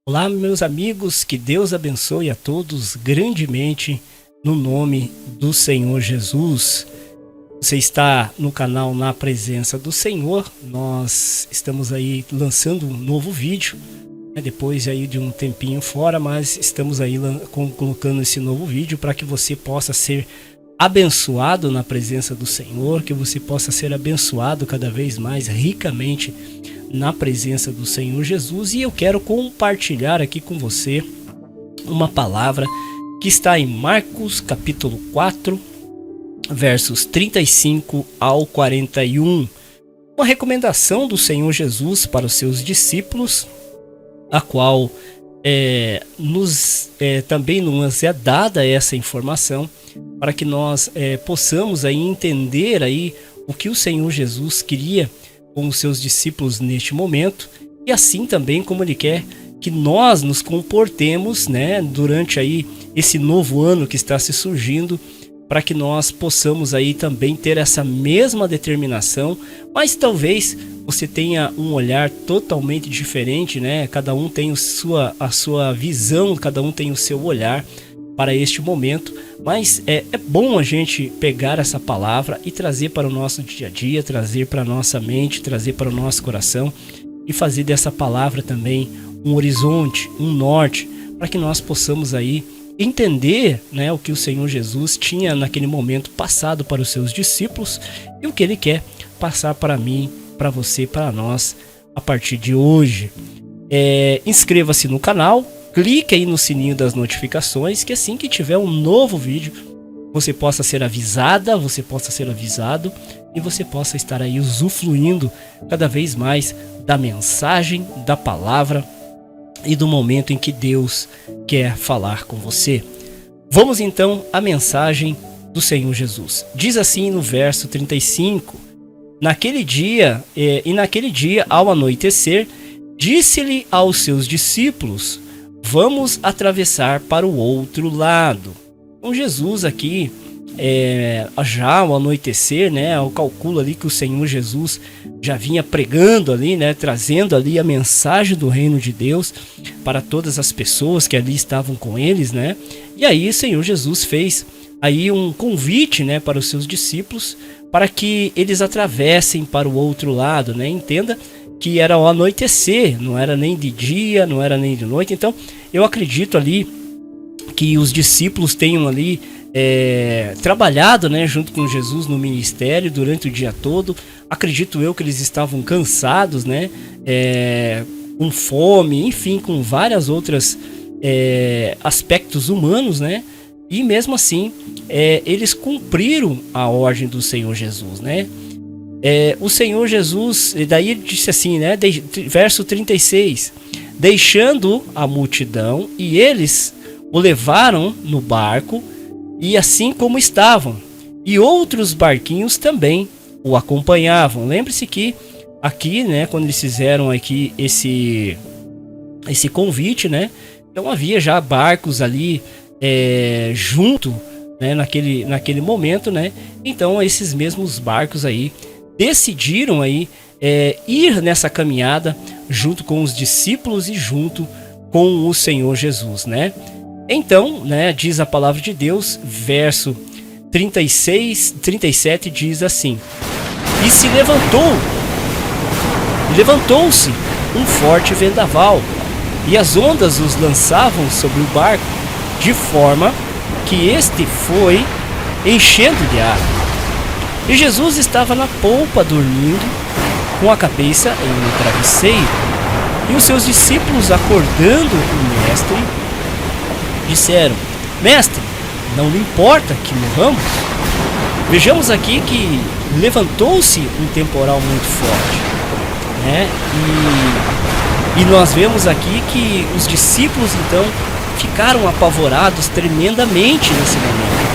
Olá, meus amigos, que Deus abençoe a todos grandemente no nome do Senhor Jesus. Você está no canal Na Presença do Senhor. Nós estamos aí lançando um novo vídeo, depois aí de um tempinho fora, mas estamos aí colocando esse novo vídeo para que você possa ser abençoado na presença do Senhor, que você possa ser abençoado cada vez mais ricamente na presença do Senhor Jesus. E eu quero compartilhar aqui com você uma palavra que está em Marcos capítulo 4, versos 35 ao 41. Uma recomendação do Senhor Jesus para os seus discípulos, a qual também nos é dada essa informação para que nós possamos aí entender aí o que o Senhor Jesus queria com os seus discípulos neste momento, e assim também como ele quer que nós nos comportemos, durante aí esse novo ano que está se surgindo, para que nós possamos aí também ter essa mesma determinação, mas talvez você tenha um olhar totalmente diferente, Cada um tem a sua visão, cada um tem o seu olhar para este momento, mas é bom a gente pegar essa palavra e trazer para o nosso dia a dia, trazer para a nossa mente, trazer para o nosso coração e fazer dessa palavra também um horizonte, um norte, para que nós possamos aí entender, o que o Senhor Jesus tinha naquele momento passado para os seus discípulos e o que ele quer passar para mim, para você, para nós a partir de hoje. Inscreva-se no canal, clique aí no sininho das notificações, que assim que tiver um novo vídeo, você possa ser avisada, você possa ser avisado e você possa estar aí usufruindo cada vez mais da mensagem, da palavra e do momento em que Deus quer falar com você. Vamos então à mensagem do Senhor Jesus. Diz assim no verso 35: Naquele dia, ao anoitecer, disse-lhe aos seus discípulos: Vamos atravessar para o outro lado. Então Jesus aqui, já ao anoitecer, eu calculo ali que o Senhor Jesus já vinha pregando ali, trazendo ali a mensagem do reino de Deus para todas as pessoas que ali estavam com eles, E aí o Senhor Jesus fez aí um convite, para os seus discípulos, para que eles atravessem para o outro lado, Entenda que era ao anoitecer, não era nem de dia, não era nem de noite. Então eu acredito ali que os discípulos tenham ali trabalhado, junto com Jesus no ministério durante o dia todo. Acredito eu que eles estavam cansados, com fome, enfim, com várias outras aspectos humanos, e mesmo assim eles cumpriram a ordem do Senhor Jesus, o Senhor Jesus, daí ele disse assim, verso 36: Deixando a multidão, e eles o levaram no barco, e assim como estavam, e outros barquinhos também o acompanhavam. Lembre-se que aqui, quando eles fizeram aqui esse convite, então havia já barcos ali junto, naquele momento, Então esses mesmos barcos aí decidiram aí ir nessa caminhada junto com os discípulos e junto com o Senhor Jesus, Então, diz a palavra de Deus, verso 37 diz assim: E levantou-se um forte vendaval, e as ondas os lançavam sobre o barco, de forma que este foi enchendo de água. E Jesus estava na polpa dormindo, com a cabeça em um travesseiro. E os seus discípulos, acordando o mestre, disseram: Mestre, não lhe importa que morramos? Vejamos aqui que levantou-se um temporal muito forte, E nós vemos aqui que os discípulos então ficaram apavorados tremendamente nesse momento,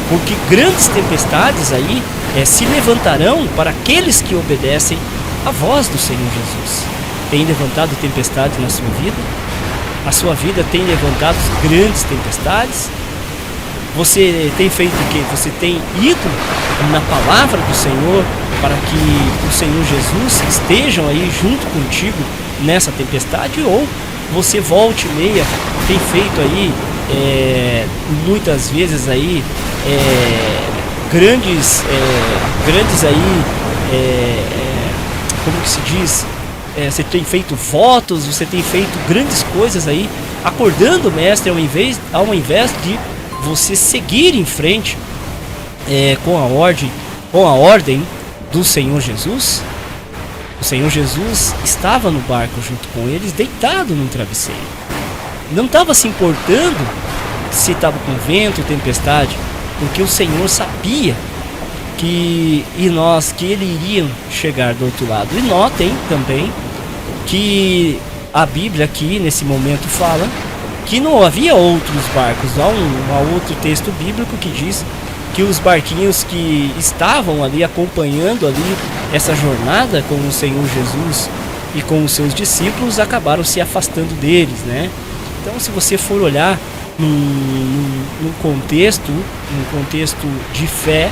porque grandes tempestades aí se levantarão para aqueles que obedecem à voz do Senhor Jesus. Tem levantado tempestade na sua vida? A sua vida tem levantado grandes tempestades? Você tem feito o quê? Você tem ido na palavra do Senhor para que o Senhor Jesus esteja aí junto contigo nessa tempestade? Ou você volte e meia tem feito aí muitas vezes aí grandes aí como que se diz, você tem feito votos, você tem feito grandes coisas aí, acordando o mestre, ao invés de você seguir em frente com a ordem do Senhor Jesus. O Senhor Jesus estava no barco junto com eles, deitado num travesseiro. Não estava se importando se estava com vento, tempestade, porque o Senhor sabia que ele iria chegar do outro lado. E notem também que a Bíblia aqui nesse momento fala que não havia outros barcos. Há um outro texto bíblico que diz que os barquinhos que estavam ali acompanhando ali essa jornada com o Senhor Jesus e com os seus discípulos acabaram se afastando deles, né? Então, se você for olhar num contexto de fé,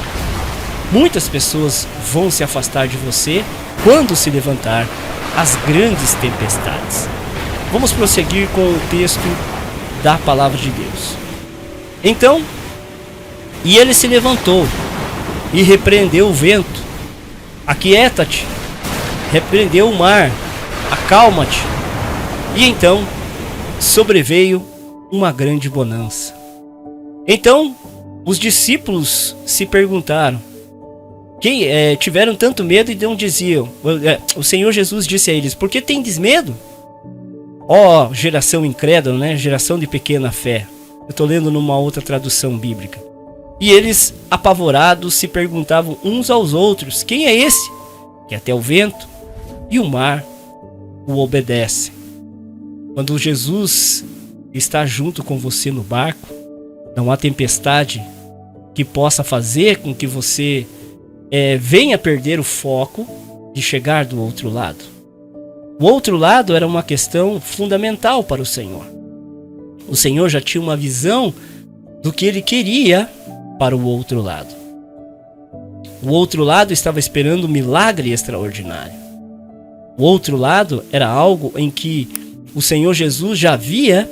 muitas pessoas vão se afastar de você quando se levantar as grandes tempestades. Vamos prosseguir com o texto da palavra de Deus. Então, e ele se levantou e repreendeu o vento. Aquieta-te, repreendeu o mar, acalma-te. E então sobreveio uma grande bonança. Então os discípulos se perguntaram, tiveram tanto medo e não diziam. O Senhor Jesus disse a eles: por que tendes medo? Ó geração incrédula, né? Geração de pequena fé. Eu estou lendo numa outra tradução bíblica. E eles, apavorados, se perguntavam uns aos outros: quem é esse que até o vento e o mar o obedecem? Quando Jesus está junto com você no barco, não há tempestade que possa fazer com que você venha perder o foco de chegar do outro lado. O outro lado era uma questão fundamental para o Senhor. O Senhor já tinha uma visão do que ele queria para o outro lado. O outro lado estava esperando um milagre extraordinário. O outro lado era algo em que o Senhor Jesus já havia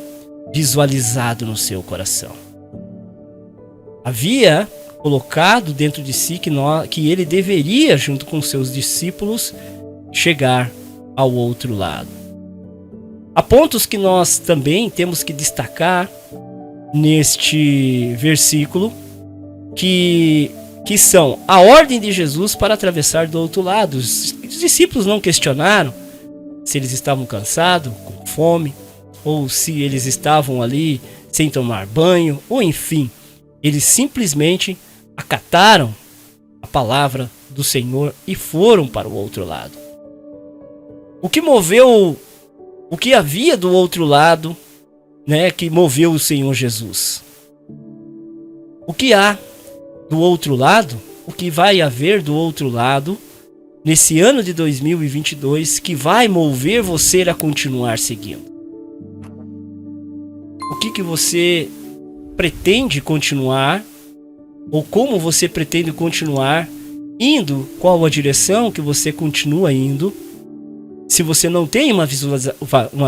visualizado no seu coração. Havia colocado dentro de si que ele deveria, junto com seus discípulos, chegar ao outro lado. Há pontos que nós também temos que destacar neste versículo, que são a ordem de Jesus para atravessar do outro lado. Os discípulos não questionaram se eles estavam cansados, com fome, ou se eles estavam ali sem tomar banho, ou enfim, eles simplesmente acataram a palavra do Senhor e foram para o outro lado. O que havia do outro lado, né, que moveu o Senhor Jesus? O que há do outro lado, o que vai haver do outro lado, nesse ano de 2022, que vai mover você a continuar seguindo? O que você pretende continuar, ou como você pretende continuar indo, qual a direção que você continua indo, se você não tem uma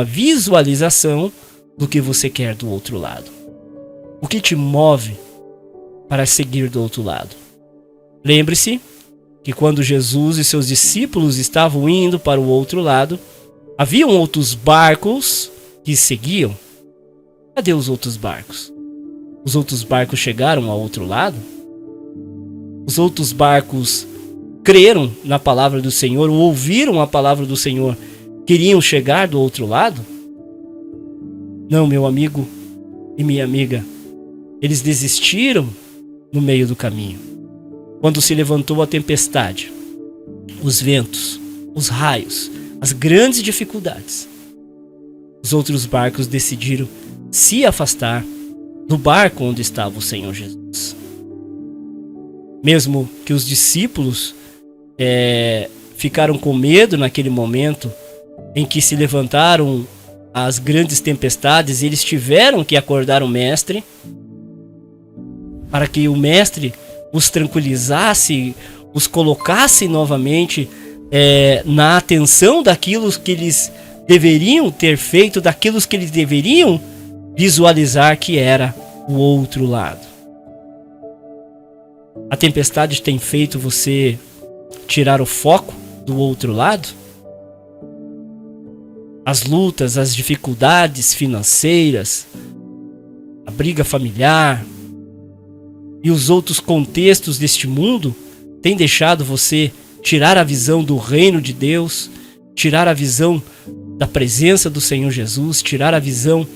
visualização do que você quer do outro lado? O que te move para seguir do outro lado? Lembre-se que quando Jesus e seus discípulos estavam indo para o outro lado, haviam outros barcos que seguiam. Cadê os outros barcos? Os outros barcos chegaram ao outro lado? Os outros barcos creram na palavra do Senhor, ou ouviram a palavra do Senhor, queriam chegar do outro lado? Não, meu amigo e minha amiga, eles desistiram no meio do caminho. Quando se levantou a tempestade, os ventos, os raios, as grandes dificuldades, os outros barcos decidiram se afastar do barco onde estava o Senhor Jesus. Mesmo que os discípulos ficaram com medo naquele momento em que se levantaram as grandes tempestades, eles tiveram que acordar o mestre para que o mestre os tranquilizasse, os colocasse novamente na atenção daquilo que eles deveriam ter feito, daquilo que eles deveriam visualizar que era o outro lado. A tempestade tem feito você tirar o foco do outro lado? As lutas, as dificuldades financeiras, a briga familiar e os outros contextos deste mundo têm deixado você tirar a visão do reino de Deus, tirar a visão da presença do Senhor Jesus, tirar a visão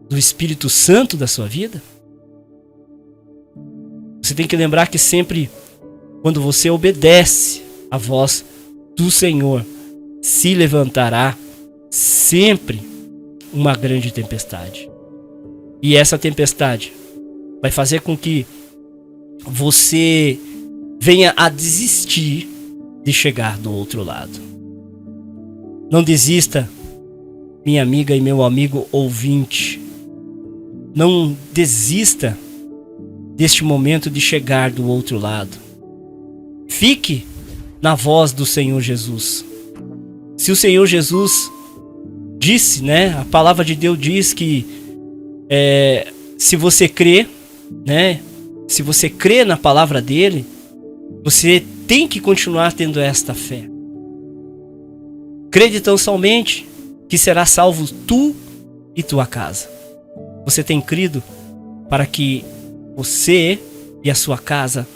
do Espírito Santo da sua vida? Você tem que lembrar que sempre, quando você obedece à voz do Senhor, se levantará sempre uma grande tempestade. E essa tempestade vai fazer com que você venha a desistir de chegar do outro lado. Não desista, minha amiga e meu amigo ouvinte. Não desista deste momento de chegar do outro lado. Fique na voz do Senhor Jesus. Se o Senhor Jesus disse, né? A palavra de Deus diz que se você crê, né? Se você crê na palavra dele, você tem que continuar tendo esta fé. Crede tão somente que será salvo tu e tua casa. Você tem crido para que você e a sua casa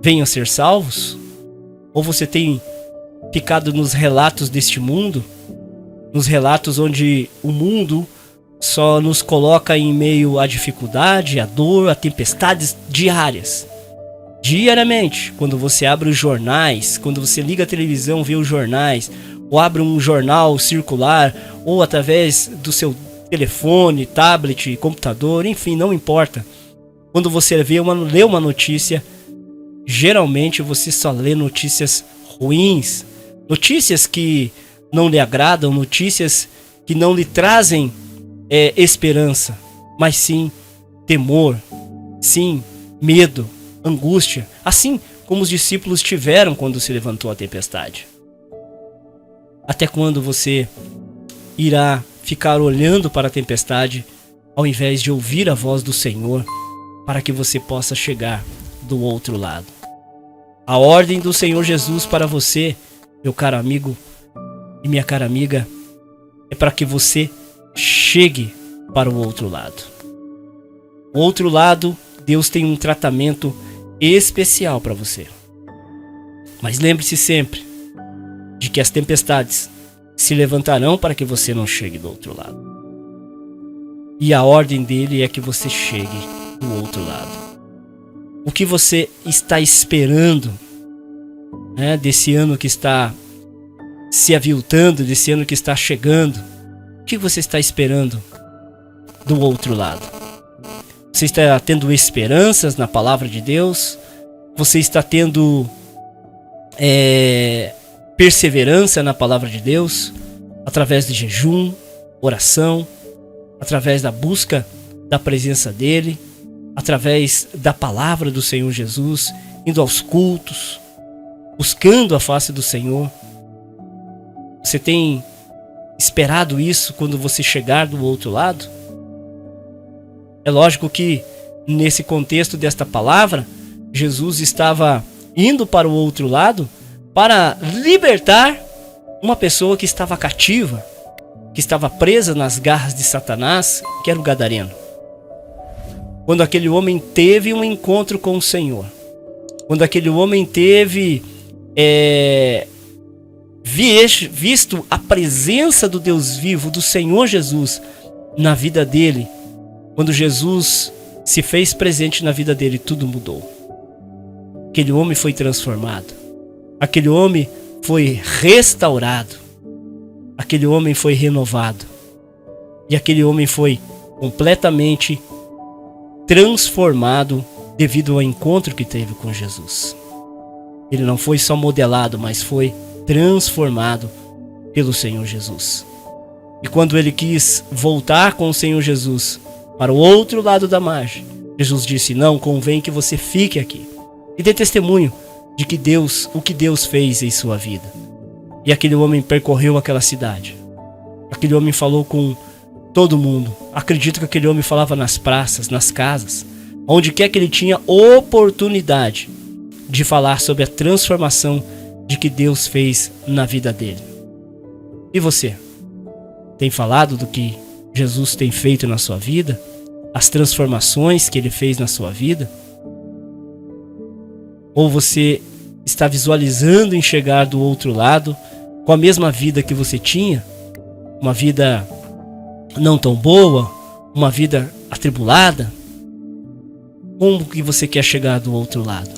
venham a ser salvos? Ou você tem ficado nos relatos deste mundo, nos relatos onde o mundo só nos coloca em meio à dificuldade, à dor, a tempestades diárias? Diariamente, quando você abre os jornais, quando você liga a televisão, vê os jornais, ou abre um jornal circular, ou através do seu telefone, tablet, computador, enfim, não importa. Quando você lê uma notícia, geralmente você só lê notícias ruins, notícias que não lhe agradam, notícias que não lhe trazem esperança, mas sim temor, sim medo, angústia, assim como os discípulos tiveram quando se levantou a tempestade. Até quando você irá ficar olhando para a tempestade ao invés de ouvir a voz do Senhor para que você possa chegar do outro lado? A ordem do Senhor Jesus para você, meu caro amigo e minha cara amiga, é para que você chegue para o outro lado. O outro lado, Deus tem um tratamento especial para você. Mas lembre-se sempre de que as tempestades se levantarão para que você não chegue do outro lado. E a ordem dele é que você chegue do outro lado. O que você está esperando, né, desse ano que está se aviltando, desse ano que está chegando? O que você está esperando do outro lado? Você está tendo esperanças na palavra de Deus? Você está tendo perseverança na palavra de Deus? Através de jejum, oração, através da busca da presença dele, através da palavra do Senhor Jesus, indo aos cultos, buscando a face do Senhor. Você tem esperado isso quando você chegar do outro lado? É lógico que nesse contexto desta palavra, Jesus estava indo para o outro lado para libertar uma pessoa que estava cativa, que estava presa nas garras de Satanás, que era o gadareno. Quando aquele homem teve um encontro com o Senhor, quando aquele homem teve visto a presença do Deus vivo, do Senhor Jesus na vida dele, quando Jesus se fez presente na vida dele, tudo mudou. Aquele homem foi transformado, aquele homem foi restaurado, aquele homem foi renovado, e aquele homem foi completamente transformado devido ao encontro que teve com Jesus. Ele não foi só modelado, mas foi transformado pelo Senhor Jesus. E quando ele quis voltar com o Senhor Jesus para o outro lado da margem, Jesus disse: não, convém que você fique aqui e dê testemunho de que o que Deus fez em sua vida. E aquele homem percorreu aquela cidade, Aquele homem falou com todo mundo. Acredito que aquele homem falava nas praças, nas casas, onde quer que ele tinha oportunidade de falar sobre a transformação de que Deus fez na vida dele. E você? Tem falado do que Jesus tem feito na sua vida? As transformações que ele fez na sua vida? Ou você está visualizando em chegar do outro lado com a mesma vida que você tinha? Uma vida não tão boa? Uma vida atribulada? Como que você quer chegar do outro lado?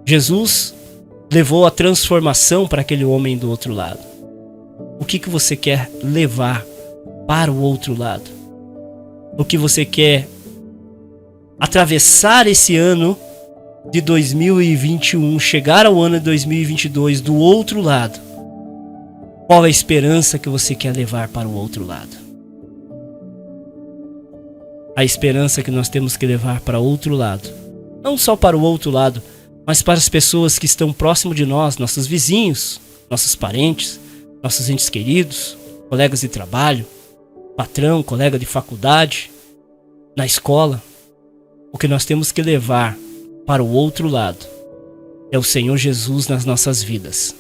Jesus levou a transformação para aquele homem do outro lado. O que você quer levar para o outro lado? O que você quer atravessar esse ano de 2021, chegar ao ano de 2022 do outro lado? Qual a esperança que você quer levar para o outro lado? A esperança que nós temos que levar para o outro lado, não só para o outro lado, mas para as pessoas que estão próximo de nós, nossos vizinhos, nossos parentes, nossos entes queridos, colegas de trabalho, patrão, colega de faculdade, na escola. O que nós temos que levar para o outro lado é o Senhor Jesus nas nossas vidas.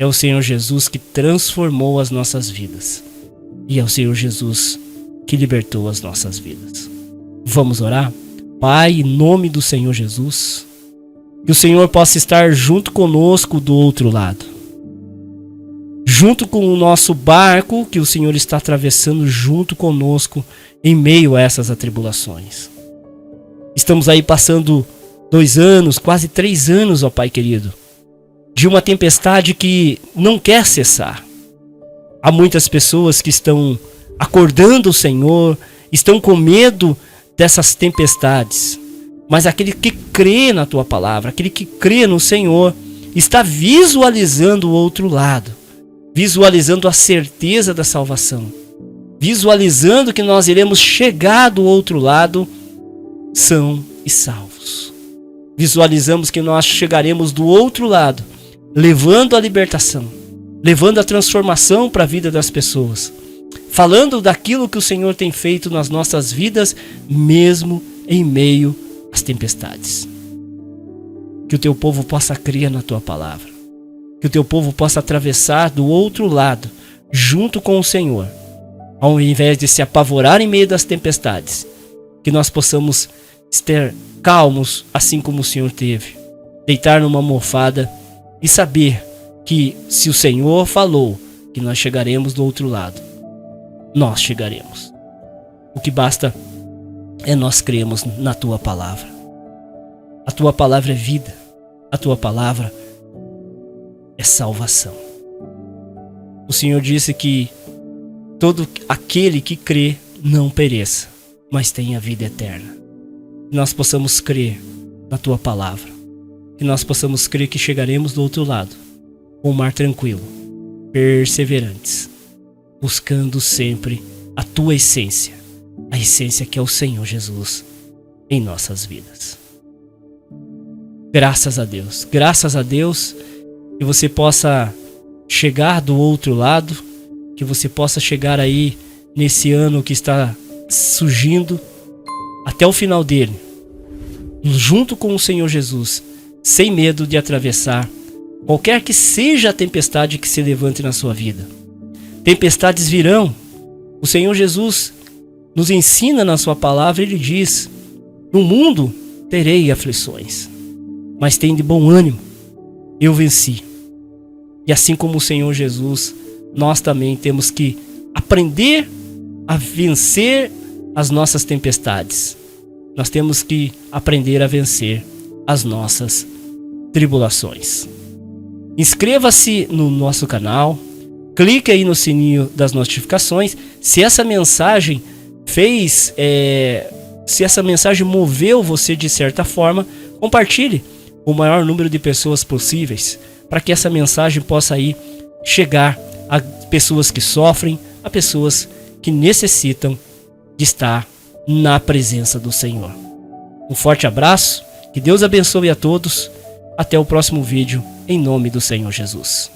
É o Senhor Jesus que transformou as nossas vidas. E é o Senhor Jesus que libertou as nossas vidas. Vamos orar? Pai, em nome do Senhor Jesus, que o Senhor possa estar junto conosco do outro lado. Junto com o nosso barco que o Senhor está atravessando junto conosco em meio a essas atribulações. Estamos aí passando 2 anos, quase 3 anos, ó Pai querido, de uma tempestade que não quer cessar. Há muitas pessoas que estão acordando o Senhor, estão com medo dessas tempestades. Mas aquele que crê na Tua palavra, aquele que crê no Senhor, está visualizando o outro lado, visualizando a certeza da salvação, visualizando que nós iremos chegar do outro lado são e salvos. Visualizamos que nós chegaremos do outro lado, levando a libertação, levando a transformação para a vida das pessoas, falando daquilo que o Senhor tem feito nas nossas vidas, mesmo em meio às tempestades. Que o Teu povo possa crer na Tua palavra, que o Teu povo possa atravessar do outro lado, junto com o Senhor, ao invés de se apavorar em meio das tempestades, que nós possamos estar calmos, assim como o Senhor teve, deitar numa almofada e saber que se o Senhor falou que nós chegaremos do outro lado, nós chegaremos. O que basta é nós crermos na Tua palavra. A Tua palavra é vida, a Tua palavra é salvação. O Senhor disse que todo aquele que crê não pereça, mas tenha vida eterna. Que nós possamos crer na Tua palavra, que nós possamos crer que chegaremos do outro lado, com o mar tranquilo, perseverantes, buscando sempre a Tua essência, a essência que é o Senhor Jesus em nossas vidas. Graças a Deus, que você possa chegar do outro lado, que você possa chegar aí nesse ano que está surgindo até o final dele, junto com o Senhor Jesus, sem medo de atravessar qualquer que seja a tempestade que se levante na sua vida. Tempestades virão. O Senhor Jesus nos ensina na sua palavra, Ele diz: no mundo terei aflições, mas tem de bom ânimo, eu venci. E assim como o Senhor Jesus, nós também temos que aprender a vencer as nossas tempestades. Nós temos que aprender a vencer as nossas tribulações. Inscreva-se no nosso canal, clique aí no sininho das notificações. Se essa mensagem se essa mensagem moveu você de certa forma, compartilhe com o maior número de pessoas possíveis, para que essa mensagem possa aí chegar a pessoas que sofrem, a pessoas que necessitam de estar na presença do Senhor. Um forte abraço, que Deus abençoe a todos. Até o próximo vídeo, em nome do Senhor Jesus.